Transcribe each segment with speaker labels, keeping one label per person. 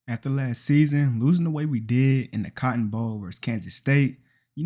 Speaker 1: After last season, losing the way we did in the Cotton Bowl versus Kansas State,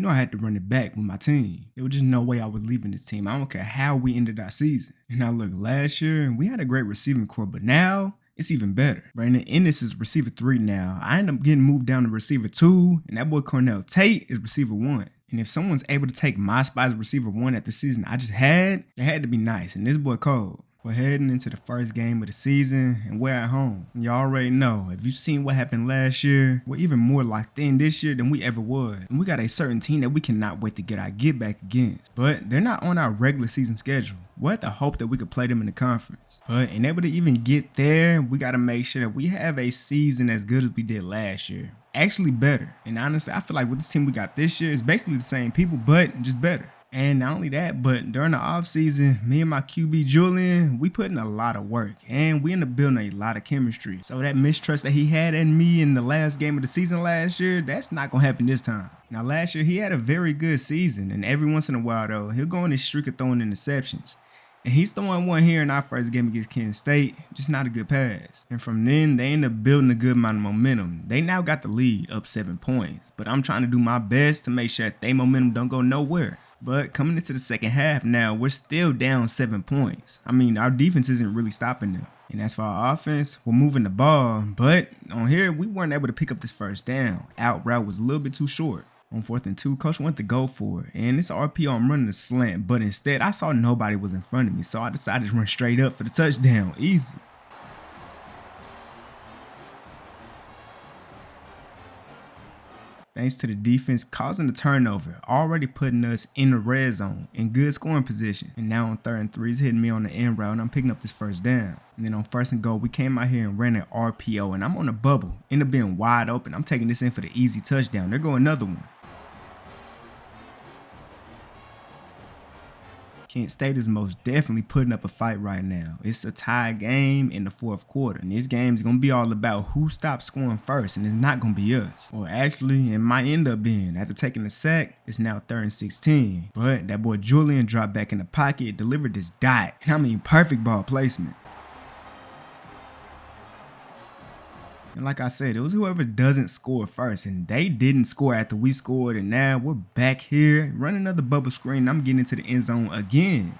Speaker 1: I had to run it back with my team. There was just no way I was leaving this team. I don't care how we ended our season. And now look, last year, we had a great receiving core, but now it's even better. Brandon Ennis is receiver 3 now. I end up getting moved down to receiver 2, and that boy Cornell Tate is receiver 1. And if someone's able to take my spot as receiver 1 at the season I just had, it had to be nice. And this boy cold. We're heading into the first game of the season, and we're at home. You already know, if you've seen what happened last year, we're even more locked in this year than we ever was. And we got a certain team that we cannot wait to get our get back against. But they're not on our regular season schedule. We'll have to hope that we could play them in the conference. But in able to even get there, we got to make sure that we have a season as good as we did last year. Actually better. And honestly, I feel like with this team we got this year, it's basically the same people, but just better. And not only that, but during the offseason, me and my QB Julian, we put in a lot of work and we ended up building a lot of chemistry. So that mistrust that he had in me in the last game of the season last year, that's not going to happen this time. Now last year, he had a very good season, and every once in a while though, he'll go on this streak of throwing interceptions. And he's throwing one here in our first game against Kansas State, just not a good pass. And from then, they end up building a good amount of momentum. They now got the lead up 7 points, but I'm trying to do my best to make sure that their momentum don't go nowhere. But coming into the second half now, we're still down 7 points. I mean, our defense isn't really stopping them. And as for our offense, we're moving the ball. But on here, we weren't able to pick up this first down. Out route was a little bit too short. On 4th and 2, coach wanted to go for it. And it's RPO, I'm running a slant. But instead, I saw nobody was in front of me. So I decided to run straight up for the touchdown. Easy. Thanks to the defense causing the turnover, already putting us in the red zone in good scoring position. And now on 3rd and 3, he's hitting me on the end route and I'm picking up this first down. And then on 1st and goal, we came out here and ran an RPO and I'm on a bubble. End up being wide open. I'm taking this in for the easy touchdown. There go another one. Kent State is most definitely putting up a fight right now. It's a tie game in the 4th quarter. And this game is going to be all about who stops scoring first. And it's not going to be us. Or actually, it might end up being. After taking the sack, it's now 3rd and 16. But that boy Julian dropped back in the pocket, delivered this dot. And I mean, perfect ball placement. And like I said, it was whoever doesn't score first, and they didn't score after we scored, and now we're back here, running another bubble screen, and I'm getting into the end zone again.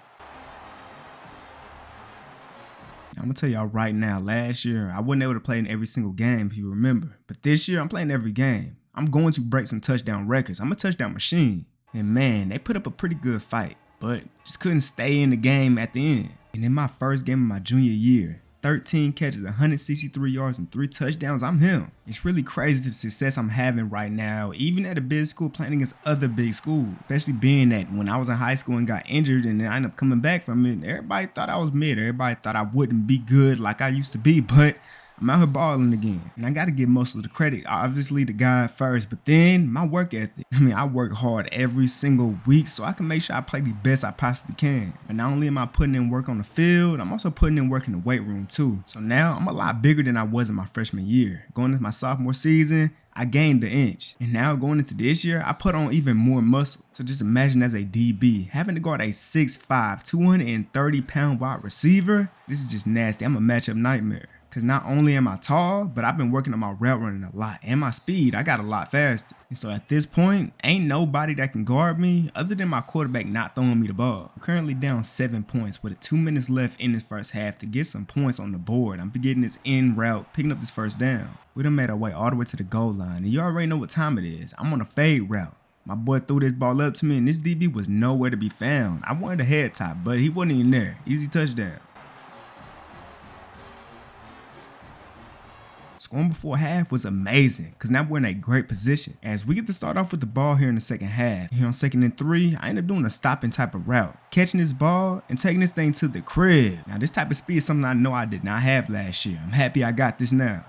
Speaker 1: I'm going to tell y'all right now, last year, I wasn't able to play in every single game, if you remember. But this year, I'm playing every game. I'm going to break some touchdown records. I'm a touchdown machine. And man, they put up a pretty good fight, but just couldn't stay in the game at the end. And in my first game of my junior year, 13 catches, 163 yards, and 3 touchdowns, I'm him. It's really crazy the success I'm having right now, even at a big school playing against other big schools. Especially being that when I was in high school and got injured and then I ended up coming back from it, everybody thought I was mid. Everybody thought I wouldn't be good like I used to be, but I'm out here balling again. And I got to give most of the credit, obviously, to God first, but then my work ethic. I mean, I work hard every single week so I can make sure I play the best I possibly can. But not only am I putting in work on the field, I'm also putting in work in the weight room too. So now I'm a lot bigger than I was in my freshman year. Going into my sophomore season, I gained an inch. And now going into this year, I put on even more muscle. So just imagine as a DB, having to guard a 6'5", 230-pound wide receiver, this is just nasty. I'm a matchup nightmare. Because not only am I tall, but I've been working on my route running a lot. And my speed, I got a lot faster. And so at this point, ain't nobody that can guard me other than my quarterback not throwing me the ball. I'm currently down 7 points with 2 minutes left in this first half to get some points on the board. I'm getting this in route, picking up this first down. We done made our way all the way to the goal line. And you already know what time it is. I'm on a fade route. My boy threw this ball up to me and this DB was nowhere to be found. I wanted a head top, but he wasn't even there. Easy touchdown. Scoring before half was amazing because now we're in a great position as we get to start off with the ball here in the second half. Here on 2nd and 3, I end up doing a stopping type of route, catching this ball and taking this thing to the crib. Now this type of speed is something I know I did not have last year. I'm happy I got this now.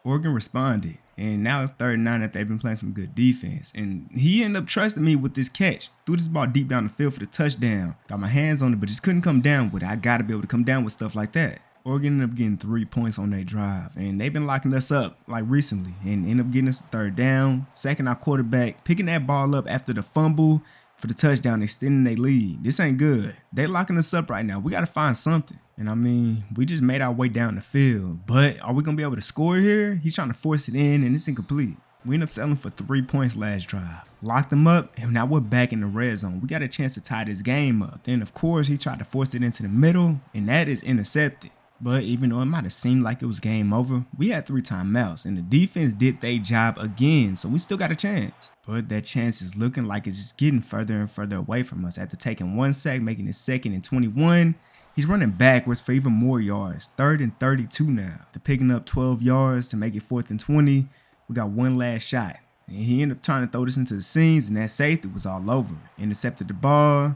Speaker 1: Oregon responded, and now it's 3rd and 9 that they've been playing some good defense. And he ended up trusting me with this catch. Threw this ball deep down the field for the touchdown. Got my hands on it, but just couldn't come down with it. I got to be able to come down with stuff like that. Oregon ended up getting 3 points on their drive, and they've been locking us up like recently and ended up getting us a 3rd down, sacking our quarterback, picking that ball up after the fumble, for the touchdown, extending their lead. This ain't good. They locking us up right now. We got to find something. And I mean, we just made our way down the field. But are we going to be able to score here? He's trying to force it in, and it's incomplete. We end up settling for 3 points last drive. Locked them up, and now we're back in the red zone. We got a chance to tie this game up. Then, of course, he tried to force it into the middle, and that is intercepted. But even though it might have seemed like it was game over, we had 3 timeouts, and the defense did their job again, so we still got a chance. But that chance is looking like it's just getting further and further away from us. After taking 1 sack, making it 2nd and 21, he's running backwards for even more yards. 3rd and 32 now. They're picking up 12 yards to make it 4th and 20. We got 1 last shot. And he ended up trying to throw this into the seams, and that safety was all over. Intercepted the ball,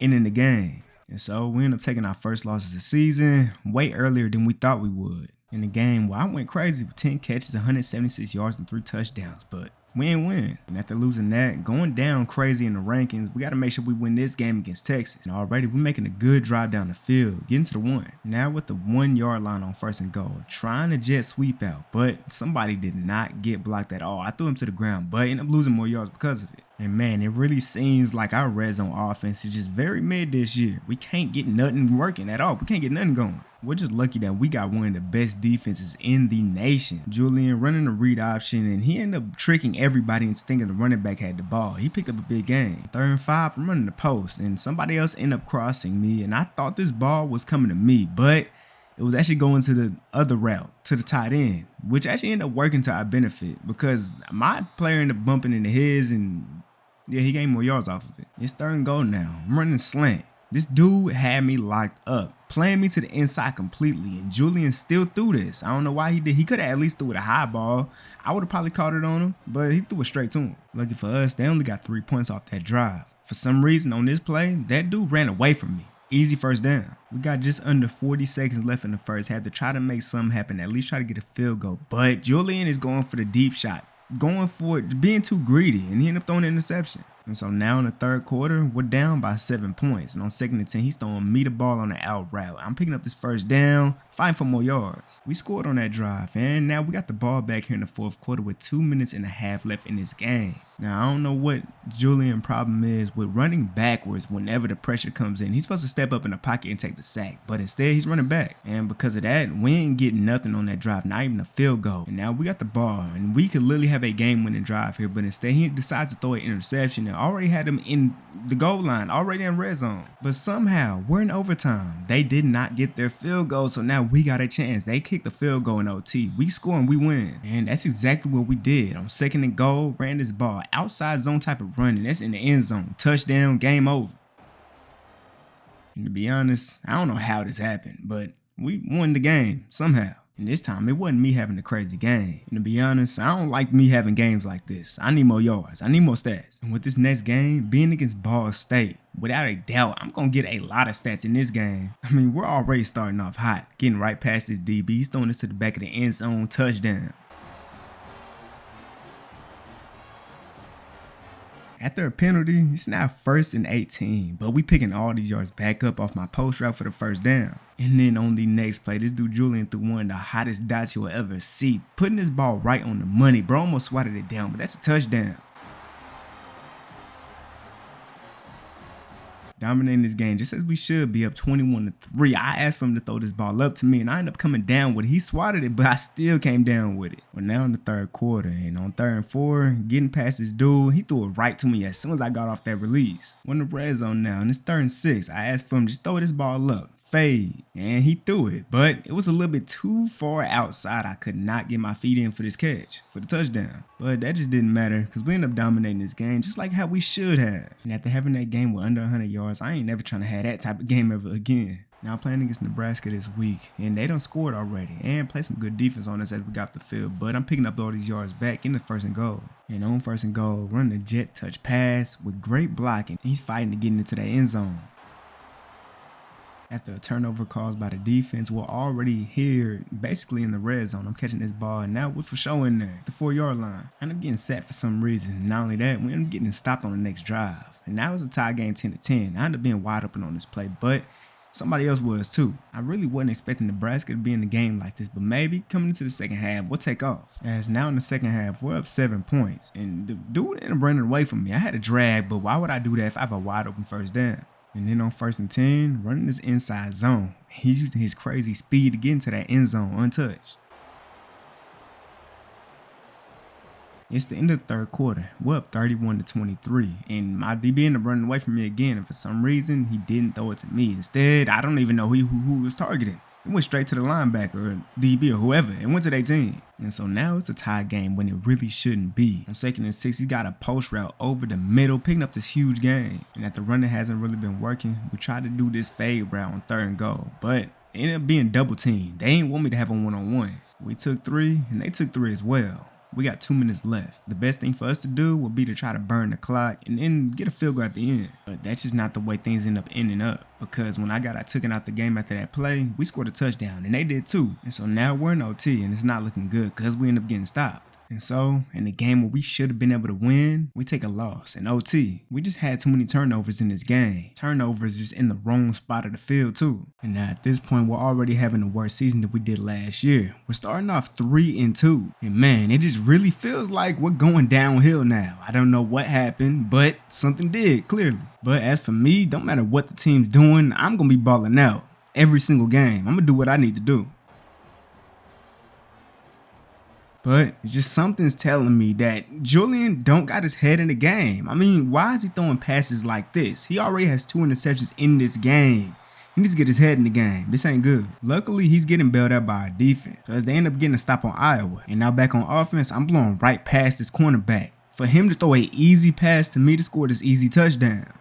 Speaker 1: ending the game. And so we ended up taking our first loss of the season way earlier than we thought we would. In the game, well, I went crazy with 10 catches, 176 yards, and 3 touchdowns, but we ain't win. And after losing that, going down crazy in the rankings, we got to make sure we win this game against Texas. And already we're making a good drive down the field, getting to the 1. Now with the 1 yard line on 1st and goal, trying to jet sweep out, but somebody did not get blocked at all. I threw him to the ground, but ended up losing more yards because of it. And man, it really seems like our red zone offense is just very mid this year. We can't get nothing working at all. We can't get nothing going. We're just lucky that we got one of the best defenses in the nation. Julian running the read option, and he ended up tricking everybody into thinking the running back had the ball. He picked up a big game. 3rd and 5, I'm running the post, and somebody else ended up crossing me, and I thought this ball was coming to me, but it was actually going to the other route, to the tight end, which actually ended up working to our benefit because my player ended up bumping into his, and yeah, he gained more yards off of it. It's 3rd and goal now. I'm running slant. This dude had me locked up, playing me to the inside completely, and Julian still threw this. I don't know why he did. He could have at least threw it a high ball. I would have probably caught it on him, but he threw it straight to him. Lucky for us, they only got 3 points off that drive. For some reason on this play, that dude ran away from me. Easy 1st down. We got just under 40 seconds left in the first. Had to try to make something happen, at least try to get a field goal. But Julian is going for the deep shot, going for it, being too greedy, and he ended up throwing an interception. And so now in the 3rd quarter, we're down by 7 points. And on 2nd and 10, he's throwing me the ball on the out route. I'm picking up this 1st down, fighting for more yards. We scored on that drive, and now we got the ball back here in the 4th quarter with 2 minutes and a half left in this game. Now, I don't know what Julian's problem is with running backwards whenever the pressure comes in. He's supposed to step up in the pocket and take the sack, but instead he's running back. And because of that, we ain't getting nothing on that drive, not even a field goal. And now we got the ball, and we could literally have a game-winning drive here, but instead he decides to throw an interception and already had him in the goal line, already in red zone. But somehow, we're in overtime. They did not get their field goal, so now we got a chance. They kicked the field goal in OT. We score and we win. And that's exactly what we did. On 2nd and goal, ran this ball. Outside zone type of running. That's in the end zone. Touchdown, game over. And to be honest, I don't know how this happened, but we won the game somehow. And this time, it wasn't me having a crazy game. And to be honest, I don't like me having games like this. I need more yards. I need more stats. And with this next game, being against Ball State, without a doubt, I'm going to get a lot of stats in this game. I mean, we're already starting off hot. Getting right past this DB. He's throwing this to the back of the end zone. Touchdown. After a penalty, it's now 1st and 18, but we picking all these yards back up off my post route for the 1st down. And then on the next play, this dude Julian threw one of the hottest dots you'll ever see, putting this ball right on the money. Bro almost swatted it down, but that's a touchdown. Dominating this game just as we should be, up 21-3. I asked for him to throw this ball up to me, and I ended up coming down with it. He swatted it, but I still came down with it. We're now in the 3rd quarter, and on 3rd and 4, getting past this dude, he threw it right to me as soon as I got off that release. We're in the red zone now, and it's 3rd and 6. I asked for him to just throw this ball up. Fade, and he threw it, but it was a little bit too far outside. I could not get my feet in for this catch, for the touchdown. But that just didn't matter because we ended up dominating this game just like how we should have. And after having that game with under 100 yards, I ain't never trying to have that type of game ever again. Now I'm playing against Nebraska this week, and they done scored already and play some good defense on us as we got the field. But I'm picking up all these yards back in the 1st and goal. And on 1st and goal, running a jet touch pass with great blocking. He's fighting to get into that end zone. After a turnover caused by the defense, we're already here, basically in the red zone. I'm catching this ball, and now we're for sure in there, the 4-yard line. I end up getting sacked for some reason. Not only that, we end up getting stopped on the next drive. And now it's a tie game 10-10. I end up being wide open on this play, but Somebody else was too. I really wasn't expecting Nebraska to be in the game like this, but maybe coming into the second half, we'll take off. As now in the second half, we're up 7 points, and the dude ended up running away from me. I had a drag, but why would I do that if I have a wide open first down? And then on 1st and 10, running this inside zone. He's using his crazy speed to get into that end zone untouched. It's the end of the third quarter. We're up 31-23, and my DB ended up running away from me again, and for some reason, he didn't throw it to me. Instead, I don't even know who he was targeting. It went straight to the linebacker or DB or whoever. It went to their team. And so now it's a tie game when it really shouldn't be. On 2nd and 6, he got a post route over the middle, picking up this huge gain. And at the run that hasn't really been working, we tried to do this fade route on 3rd and goal, but it ended up being double teamed. They ain't want me to have a one-on-one. We took 3, and they took 3 as well. We got 2 minutes left. The best thing for us to do would be to try to burn the clock and then get a field goal at the end. But that's just not the way things end up ending up, because when I took it out the game after that play, we scored a touchdown and they did too. And so now we're in OT and it's not looking good because we end up getting stopped. And so, in the game where we should have been able to win, we take a loss in OT. We just had too many turnovers in this game. Turnovers just in the wrong spot of the field too. And now at this point, we're already having the worst season that we did last year. We're starting off 3-2. And man, it just really feels like we're going downhill now. I don't know what happened, but something did, clearly. But as for me, don't matter what the team's doing, I'm going to be balling out. Every single game. I'm going to do what I need to do. But just something's telling me that Julian don't got his head in the game. I mean, why is he throwing passes like this? He already has 2 interceptions in this game. He needs to get his head in the game. This ain't good. Luckily, he's getting bailed out by our defense because they end up getting a stop on Iowa. And now back on offense, I'm blowing right past this cornerback. For him to throw an easy pass to me to score this easy touchdown.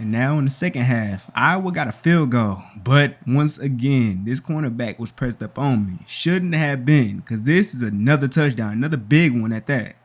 Speaker 1: And now in the second half, Iowa got a field goal. But once again, this cornerback was pressed up on me. Shouldn't have been, because this is another touchdown, another big one at that.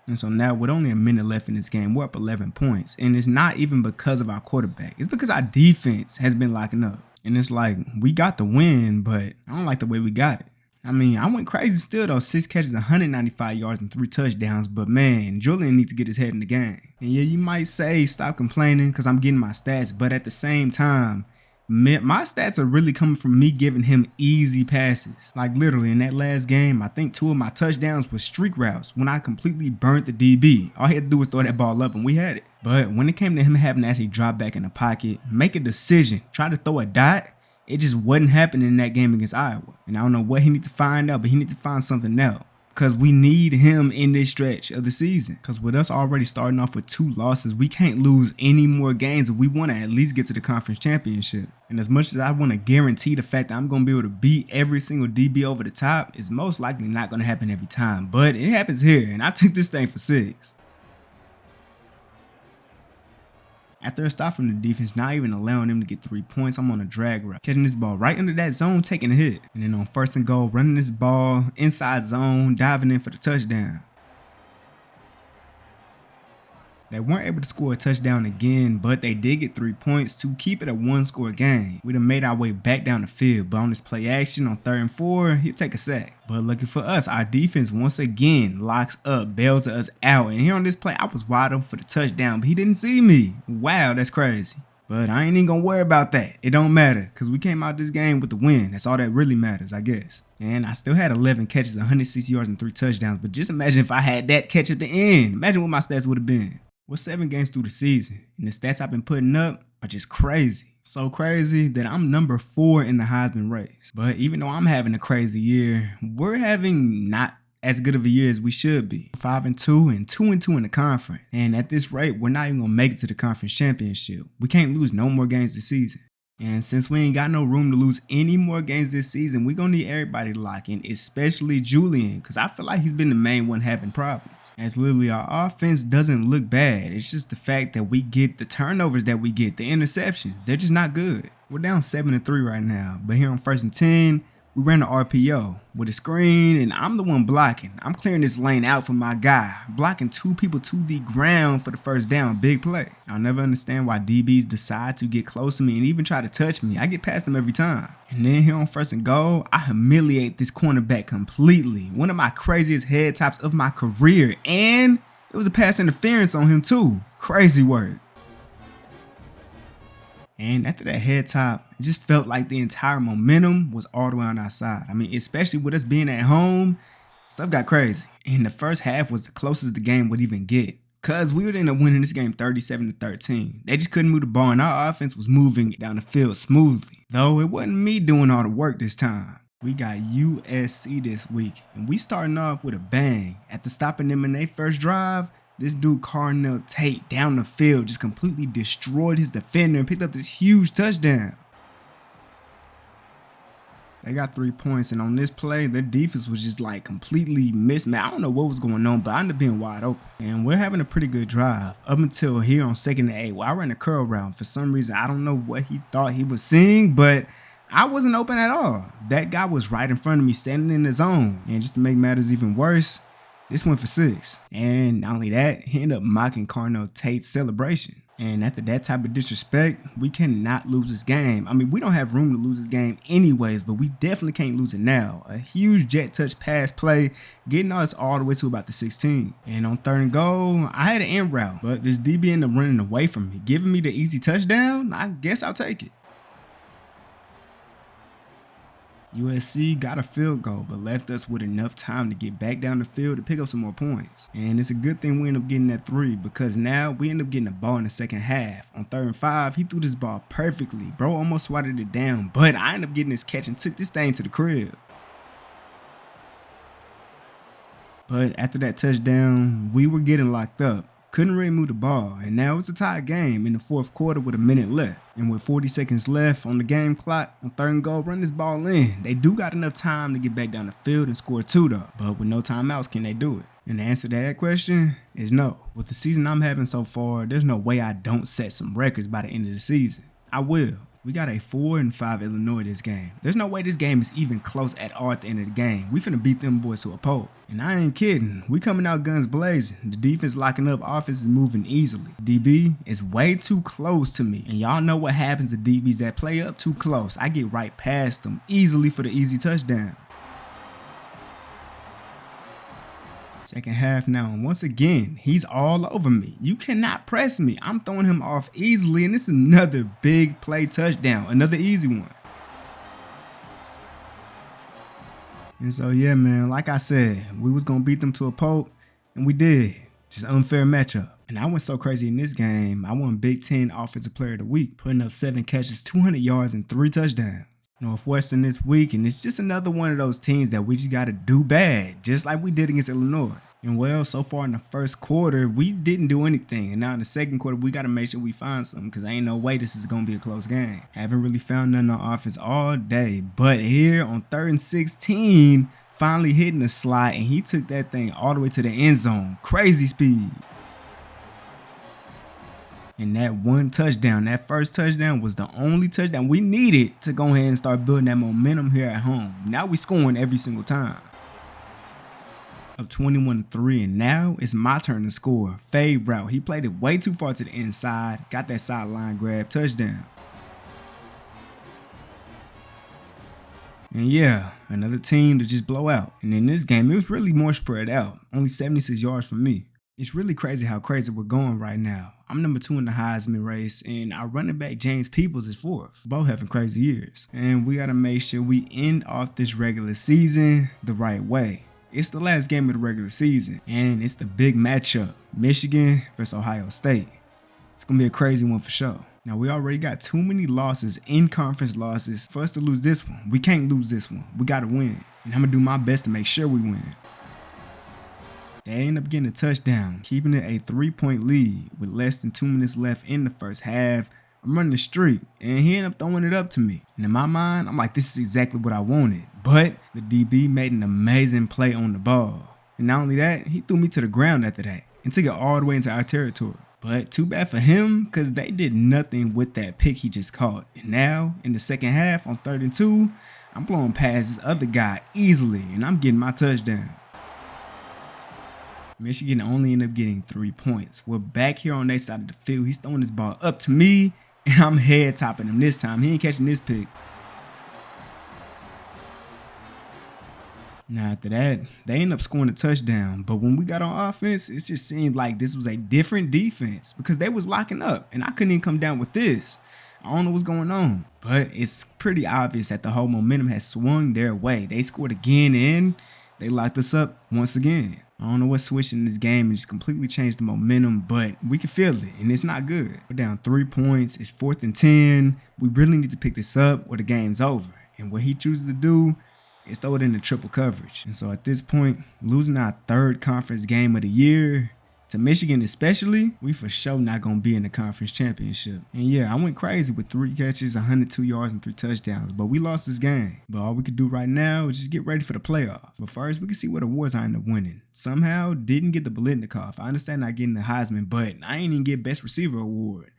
Speaker 1: And so now with only a minute left in this game, we're up 11 points. And it's not even because of our quarterback. It's because our defense has been locking up. And it's like, we got the win, but I don't like the way we got it. I mean, I went crazy still though, 6 catches, 195 yards and 3 touchdowns, but man, Julian needs to get his head in the game. And yeah, you might say stop complaining because I'm getting my stats, but at the same time, my stats are really coming from me giving him easy passes. Like literally in that last game, I think 2 of my touchdowns were streak routes when I completely burnt the DB. All he had to do was throw that ball up and we had it. But when it came to him having to actually drop back in the pocket, make a decision, try to throw a dot, it just wasn't happening in that game against Iowa. And I don't know what he needs to find out, but he needs to find something else. Because we need him in this stretch of the season. Because with us already starting off with 2 losses, we can't lose any more games if we want to at least get to the conference championship. And as much as I want to guarantee the fact that I'm going to be able to beat every single DB over the top, it's most likely not going to happen every time. But it happens here, and I took this thing for 6. After a stop from the defense, not even allowing them to get 3 points, I'm on a drag route. Catching this ball right under that zone, taking a hit. And then on 1st and goal, running this ball inside zone, diving in for the touchdown. They weren't able to score a touchdown again, but they did get 3 points to keep it a 1-score game. We done made our way back down the field, but on this play action on 3rd and 4, he'll take a sack. But lucky for us, our defense once again locks up, bails us out. And here on this play, I was wide open for the touchdown, but he didn't see me. Wow, that's crazy. But I ain't even gonna worry about that. It don't matter, because we came out this game with the win. That's all that really matters, I guess. And I still had 11 catches, 160 yards, and 3 touchdowns. But just imagine if I had that catch at the end. Imagine what my stats would have been. We're 7 games through the season, and the stats I've been putting up are just crazy. So crazy that I'm number 4 in the Heisman race. But even though I'm having a crazy year, we're having not as good of a year as we should be. 5-2 and 2-2 in the conference. And at this rate, we're not even gonna make it to the conference championship. We can't lose no more games this season. And since we ain't got no room to lose any more games this season, we're going to need everybody to lock in, especially Julian, because I feel like he's been the main one having problems. As literally our offense doesn't look bad. It's just the fact that we get the turnovers that we get, the interceptions. They're just not good. We're down 7-3 right now, but here on 1st and 10, we ran the RPO with a screen, and I'm the one blocking. I'm clearing this lane out for my guy, blocking 2 people to the ground for the first down, big play. I'll never understand why DBs decide to get close to me and even try to touch me. I get past them every time. And then here on 1st and goal, I humiliate this cornerback completely. One of my craziest head tops of my career, and It was a pass interference on him too. Crazy work. And after that head top, it just felt like the entire momentum was all the way on our side. I mean, especially with us being at home, stuff got crazy. And the first half was the closest the game would even get. Cause we would end up winning this game 37-13. They just couldn't move the ball and our offense was moving down the field smoothly. Though it wasn't me doing all the work this time. We got USC this week, and we starting off with a bang. After stopping them in their first drive, this dude Carnell Tate down the field just completely destroyed his defender and picked up this huge touchdown. They got 3 points, and on this play, their defense was just like completely mismatched. I don't know what was going on, but I ended up being wide open. And we're having a pretty good drive up until here on 2nd and 8. Well, I ran a curl route. For some reason, I don't know what he thought he was seeing, but I wasn't open at all. That guy was right in front of me standing in the zone. And just to make matters even worse, this went for 6. And not only that, he ended up mocking Carnell Tate's celebration. And after that type of disrespect, we cannot lose this game. I mean, we don't have room to lose this game anyways, but we definitely can't lose it now. A huge jet touch pass play, getting us all the way to about the 16. And on 3rd and goal, I had an end route, but this DB ended up running away from me, giving me the easy touchdown. I guess I'll take it. USC got a field goal, but left us with enough time to get back down the field to pick up some more points. And it's a good thing we end up getting that 3 because now we end up getting the ball in the second half. On 3rd and 5, he threw this ball perfectly. Bro almost swatted it down, but I ended up getting this catch and took this thing to the crib. But after that touchdown, we were getting locked up. Couldn't really move the ball, and now it's a tie game in the 4th quarter with a minute left. And with 40 seconds left on the game clock, on 3rd and goal, run this ball in. They do got enough time to get back down the field and score 2 though, but with no timeouts, can they do it? And the answer to that question is no. With the season I'm having so far, there's no way I don't set some records by the end of the season. I will. We got a 4-5 Illinois this game. There's no way this game is even close at all at the end of the game. We finna beat them boys to a pulp. And I ain't kidding. We coming out guns blazing. The defense locking up, offense is moving easily. DB is way too close to me. And y'all know what happens to DBs that play up too close. I get right past them easily for the easy touchdown. Second half now, and once again, he's all over me. You cannot press me. I'm throwing him off easily, and it's another big play touchdown, another easy one. And so, yeah, man, like I said, we was going to beat them to a pulp, and we did. Just unfair matchup. And I went so crazy in this game, I won Big Ten Offensive Player of the Week, putting up 7 catches, 200 yards, and 3 touchdowns. Northwestern this week, and it's just another one of those teams that we just got to do bad, just like we did against Illinois. And well, so far in the first quarter, we didn't do anything. And now in the second quarter, we got to make sure we find something because ain't no way this is going to be a close game. Haven't really found nothing on offense all day. But here on 3rd and 16, finally hitting the slot, and he took that thing all the way to the end zone. Crazy speed. And that one touchdown, that first touchdown was the only touchdown we needed to go ahead and start building that momentum here at home. Now we scoring every single time. Up 21-3, and now it's my turn to score. Fade route. He played it way too far to the inside. Got that sideline grab, touchdown. And yeah, another team to just blow out. And in this game, it was really more spread out. Only 76 yards for me. It's really crazy how crazy we're going right now. I'm number 2 in the Heisman race, and our running back James Peoples is 4th. Both having crazy years. And we got to make sure we end off this regular season the right way. It's the last game of the regular season, and it's the big matchup. Michigan versus Ohio State. It's going to be a crazy one for sure. Now, we already got too many losses, in-conference losses, for us to lose this one. We can't lose this one. We got to win. And I'm going to do my best to make sure we win. They end up getting a touchdown, keeping it a 3-point lead with less than 2 minutes left in the first half. I'm running the streak, and he ended up throwing it up to me. And in my mind, I'm like, this is exactly what I wanted. But the DB made an amazing play on the ball. And not only that, he threw me to the ground after that and took it all the way into our territory. But too bad for him, because they did nothing with that pick he just caught. And now, in the second half, on 3rd and 2, I'm blowing past this other guy easily, and I'm getting my touchdown. Michigan only ended up getting 3 points. We're back here on their side of the field. He's throwing this ball up to me, and I'm head topping him this time. He ain't catching this pick. Now, after that, they ended up scoring a touchdown. But when we got on offense, it just seemed like this was a different defense because they was locking up, and I couldn't even come down with this. I don't know what's going on, but it's pretty obvious that the whole momentum has swung their way. They scored again, and they locked us up once again. I don't know what switched in this game and just completely changed the momentum, but we can feel it, and it's not good. We're down 3 points. It's 4th and 10. We really need to pick this up or the game's over. And what he chooses to do is throw it into triple coverage. And so at this point, losing our 3rd conference game of the year to Michigan especially, we for sure not going to be in the conference championship. And yeah, I went crazy with 3 catches, 102 yards, and 3 touchdowns, but we lost this game. But all we could do right now is just get ready for the playoffs. But first, we can see what awards I ended up winning. Somehow, didn't get the Biletnikoff. I understand not getting the Heisman, but I ain't even get Best Receiver Award.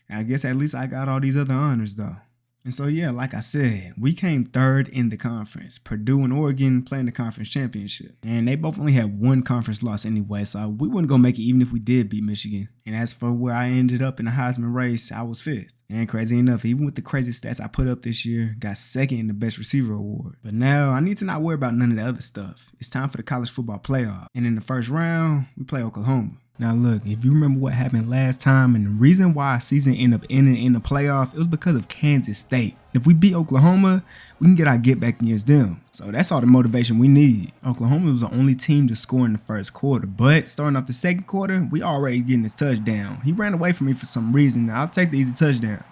Speaker 1: And I guess at least I got all these other honors though. And so, yeah, like I said, we came 3rd in the conference. Purdue and Oregon playing the conference championship. And they both only had 1 conference loss anyway, so we wouldn't go make it even if we did beat Michigan. And as for where I ended up in the Heisman race, I was 5th. And crazy enough, even with the crazy stats I put up this year, got 2nd in the Best Receiver Award. But now, I need to not worry about none of the other stuff. It's time for the college football playoff. And in the first round, we play Oklahoma. Now look, if you remember what happened last time and the reason why our season ended up ending in the playoff, it was because of Kansas State. If we beat Oklahoma, we can get our get back against them. So that's all the motivation we need. Oklahoma was the only team to score in the first quarter, but starting off the second quarter, we already getting his touchdown. He ran away from me for some reason. I'll take the easy touchdown.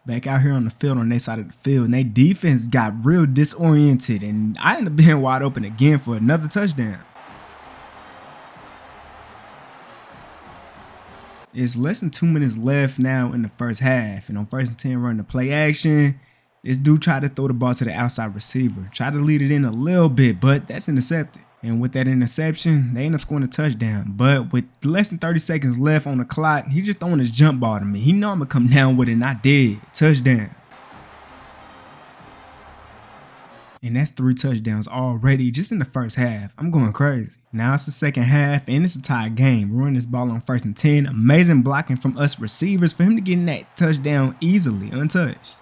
Speaker 1: Back out here on the field on their side of the field, and their defense got real disoriented, and I ended up being wide open again for another touchdown. It's less than 2 minutes left now in the first half, and on 1st and 10 running the play action, this dude tried to throw the ball to the outside receiver, tried to lead it in a little bit, but that's intercepted. And with that interception, they end up scoring a touchdown. But with less than 30 seconds left on the clock, he's just throwing his jump ball to me. He know I'm going to come down with it, and I did. Touchdown. And that's 3 touchdowns already just in the first half. I'm going crazy. Now it's the second half, and it's a tied game. We're running this ball on 1st and 10. Amazing blocking from us receivers for him to get in that touchdown easily, untouched.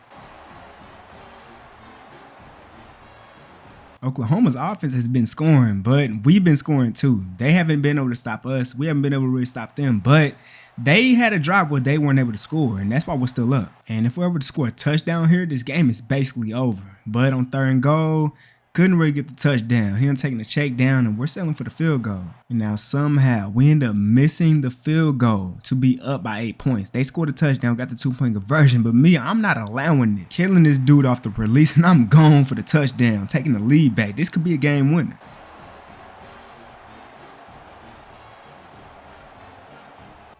Speaker 1: Oklahoma's offense has been scoring, but we've been scoring too. They haven't been able to stop us. We haven't been able to really stop them, but they had a drive where they weren't able to score, and that's why we're still up. And if we're able to score a touchdown here, this game is basically over. But on 3rd and goal, couldn't really get the touchdown. He ended up taking the check down, and we're settling for the field goal. And now somehow we end up missing the field goal to be up by 8 points. They scored a touchdown, got the 2-point conversion, but me, I'm not allowing it. Killing this dude off the release, and I'm going for the touchdown, taking the lead back. This could be a game winner.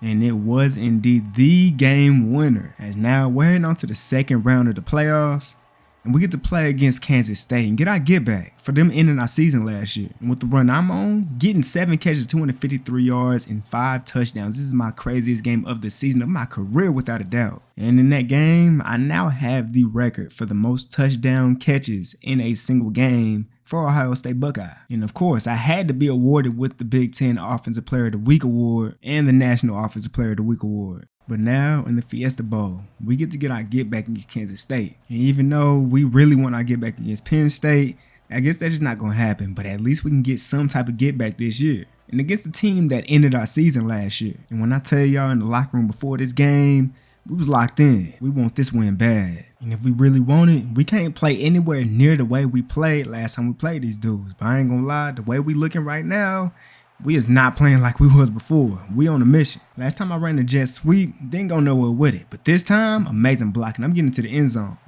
Speaker 1: And it was indeed the game winner, as now we're heading on to the second round of the playoffs. And we get to play against Kansas State and get our get back for them ending our season last year. And with the run I'm on, getting 7 catches, 253 yards, and 5 touchdowns. This is my craziest game of the season of my career without a doubt. And in that game, I now have the record for the most touchdown catches in a single game for Ohio State Buckeye. And of course, I had to be awarded with the Big Ten Offensive Player of the Week award and the National Offensive Player of the Week award. But now in the Fiesta Bowl, we get to get our get back against Kansas State. And even though we really want our get back against Penn State, I guess that's just not going to happen. But at least we can get some type of get back this year. And against the team that ended our season last year. And when I tell y'all in the locker room before this game, we was locked in. We want this win bad. And if we really want it, we can't play anywhere near the way we played last time we played these dudes. But I ain't gonna lie, the way we looking right now, we is not playing like we was before. We on a mission. Last time I ran the jet sweep, didn't go nowhere with it. But this time, amazing blocking. I'm getting to the end zone.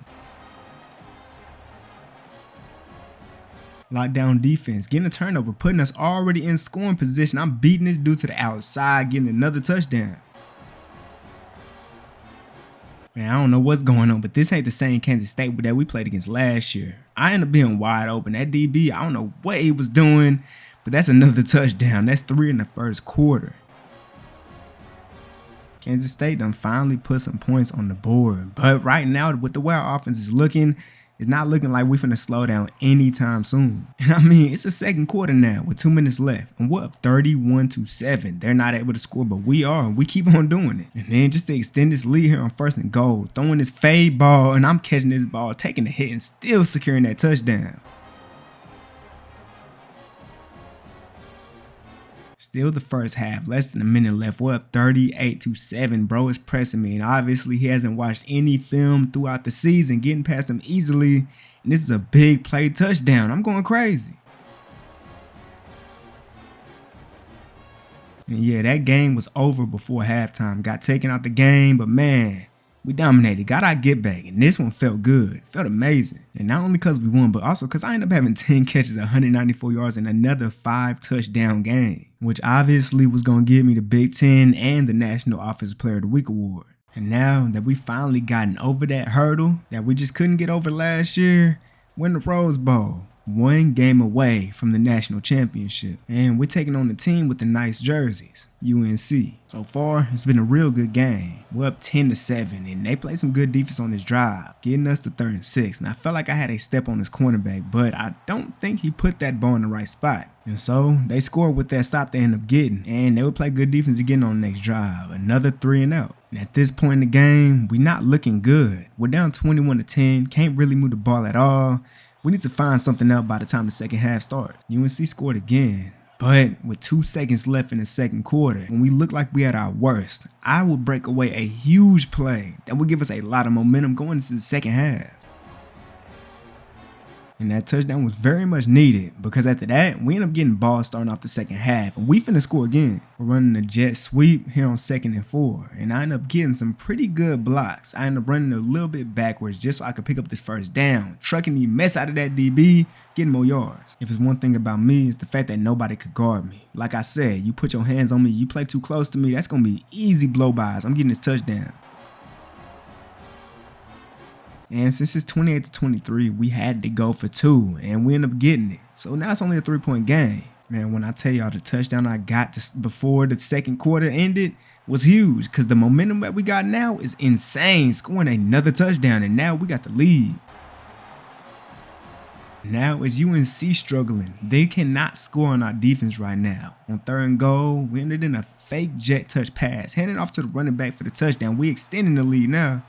Speaker 1: Lockdown defense, getting a turnover, putting us already in scoring position. I'm beating this dude to the outside, getting another touchdown. Man, I don't know what's going on, but this ain't the same Kansas State that we played against last year. I ended up being wide open. That DB, I don't know what he was doing, but that's another touchdown. That's 3 in the first quarter. Kansas State done finally put some points on the board. But right now, with the way our offense is looking, It's not looking like we finna slow down anytime soon. And I mean, it's a second quarter now with 2 minutes left, and we're up 31-7. They're not able to score, but we are, and we keep on doing it. And then just to extend this lead here on 1st and goal, throwing this fade ball, and I'm catching this ball, taking the hit, and still securing that touchdown. Still the first half, less than a minute left. We're up 38-7. Bro is pressing me, and obviously he hasn't watched any film throughout the season, getting past him easily. And this is a big play touchdown. I'm going crazy. And yeah, that game was over before halftime. Got taken out the game, but man, we dominated, got our get back, and this one felt good, felt amazing. And not only because we won, but also because I ended up having 10 catches, 194 yards, and another 5 touchdown game, which obviously was going to give me the Big Ten and the National Offensive Player of the Week award. And now that we finally gotten over that hurdle that we just couldn't get over last year, we're in the Rose Bowl. 1 game away from the national championship, and we're taking on the team with the nice jerseys, UNC. So far, it's been a real good game. We're up 10-7, and they played some good defense on this drive, getting us to 3rd and 6. And I felt like I had a step on this cornerback, but I don't think he put that ball in the right spot. And so they scored with that stop they ended up getting, and they would play good defense again on the next drive, another 3-and-out. And at this point in the game, we're not looking good. We're down 21-10, can't really move the ball at all. We need to find something out by the time the second half starts. UNC scored again, but with 2 seconds left in the second quarter, when we look like we at our worst, I would break away a huge play that would give us a lot of momentum going into the second half. And that touchdown was very much needed, because after that, we end up getting balls starting off the second half, and we finna score again. We're running a jet sweep here on 2nd and 4, and I end up getting some pretty good blocks. I end up running a little bit backwards just so I could pick up this first down, trucking the mess out of that DB, getting more yards. If it's one thing about me, it's the fact that nobody could guard me. Like I said, you put your hands on me, you play too close to me, that's gonna be easy blow-bys. I'm getting this touchdown. And since it's 28-23, we had to go for 2, and we end up getting it. So now it's only a 3-point game. Man, when I tell y'all the touchdown I got before the second quarter ended was huge, because the momentum that we got now is insane, scoring another touchdown, and now we got the lead. Now it's UNC struggling. They cannot score on our defense right now. On 3rd and goal, we ended in a fake jet touch pass, handing off to the running back for the touchdown. We extending the lead now.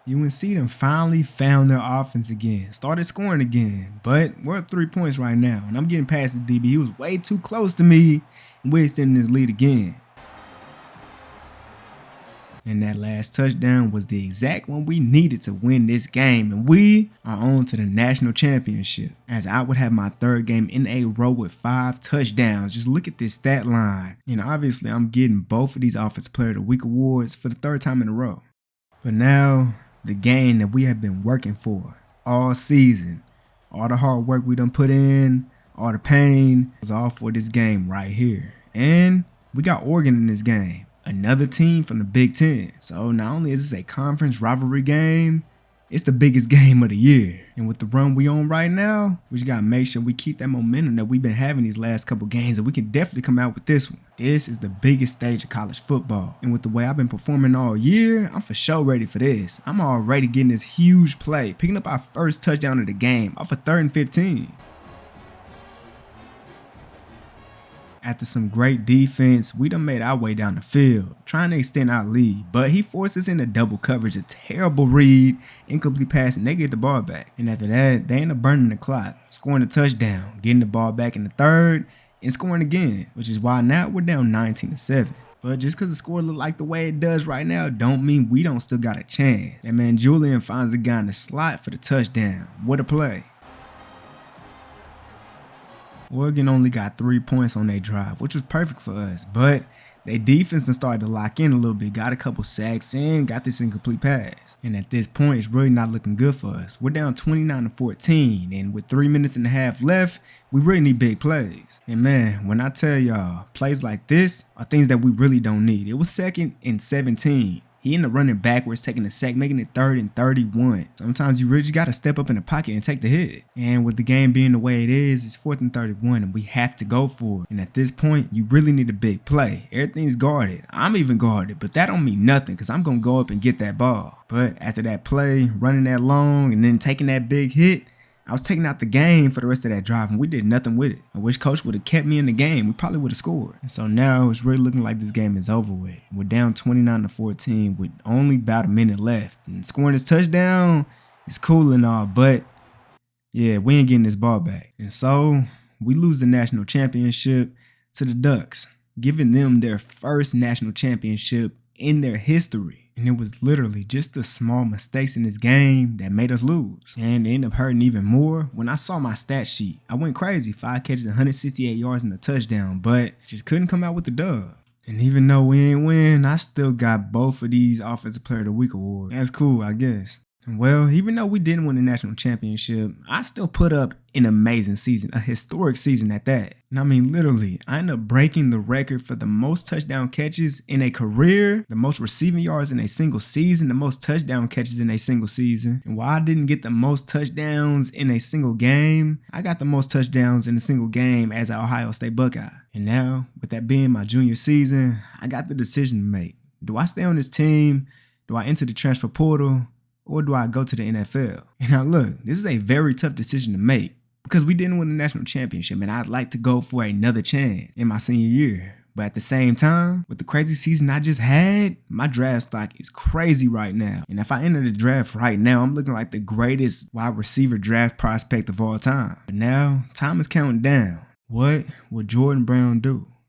Speaker 1: UNC done finally found their offense again, started scoring again, but we're up 3 points right now, and I'm getting past the DB. He was way too close to me, and we're extending his lead again. And that last touchdown was the exact one we needed to win this game, and we are on to the national championship, as I would have my 3rd game in a row with 5 touchdowns. Just look at this stat line. And obviously I'm getting both of these Offensive Player of the Week awards for the 3rd time in a row. But now, the game that we have been working for all season, all the hard work we done put in, all the pain, was all for this game right here. And we got Oregon in this game, another team from the Big Ten. So not only is this a conference rivalry game, it's the biggest game of the year. And with the run we on right now, we just gotta make sure we keep that momentum that we've been having these last couple games, and we can definitely come out with this one. This is the biggest stage of college football. And with the way I've been performing all year, I'm for sure ready for this. I'm already getting this huge play, picking up our first touchdown of the game off of 3rd and 15. After some great defense, we done made our way down the field, trying to extend our lead, but he forced us into double coverage, a terrible read, incomplete pass, and they get the ball back. And after that, they end up burning the clock, scoring a touchdown, getting the ball back in the 3rd, and scoring again, which is why now we're down 19-7. But just because the score look like the way it does right now, don't mean we don't still got a chance. That man Julian finds the guy in the slot for the touchdown. What a play. Oregon only got 3 points on their drive, which was perfect for us, but their defense done started to lock in a little bit, got a couple sacks in, got this incomplete pass. And at this point, it's really not looking good for us. We're down 29-14, and with 3 minutes and a half left, we really need big plays. And man, when I tell y'all, plays like this are things that we really don't need. It was 2nd and 17. He ended up running backwards, taking a sack, making it 3rd and 31. Sometimes you really just got to step up in the pocket and take the hit. And with the game being the way it is, it's 4th and 31 and we have to go for it. And at this point, you really need a big play. Everything's guarded. I'm even guarded, but that don't mean nothing because I'm going to go up and get that ball. But after that play, running that long and then taking that big hit, I was taking out the game for the rest of that drive, and we did nothing with it. I wish coach would have kept me in the game. We probably would have scored. And so now it's really looking like this game is over with. We're down 29-14 with only about a minute left. And scoring this touchdown is cool and all, but yeah, we ain't getting this ball back. And so we lose the national championship to the Ducks, giving them their first national championship in their history. And it was literally just the small mistakes in this game that made us lose. And it ended up hurting even more when I saw my stat sheet. I went crazy, 5 catches, 168 yards and a touchdown, but just couldn't come out with the dub. And even though we ain't win, I still got both of these Offensive Player of the Week awards. That's cool, I guess. Well, even though we didn't win the national championship, I still put up an amazing season, a historic season at that. And I mean, literally, I ended up breaking the record for the most touchdown catches in a career, the most receiving yards in a single season, the most touchdown catches in a single season. And while I didn't get the most touchdowns in a single game, I got the most touchdowns in a single game as an Ohio State Buckeye. And now, with that being my junior season, I got the decision to make. Do I stay on this team? Do I enter the transfer portal? Or do I go to the NFL? And now look, this is a very tough decision to make because we didn't win the national championship and I'd like to go for another chance in my senior year. But at the same time, with the crazy season I just had, my draft stock is crazy right now. And if I enter the draft right now, I'm looking like the greatest wide receiver draft prospect of all time. But now, time is counting down. What would Jordan Brown do?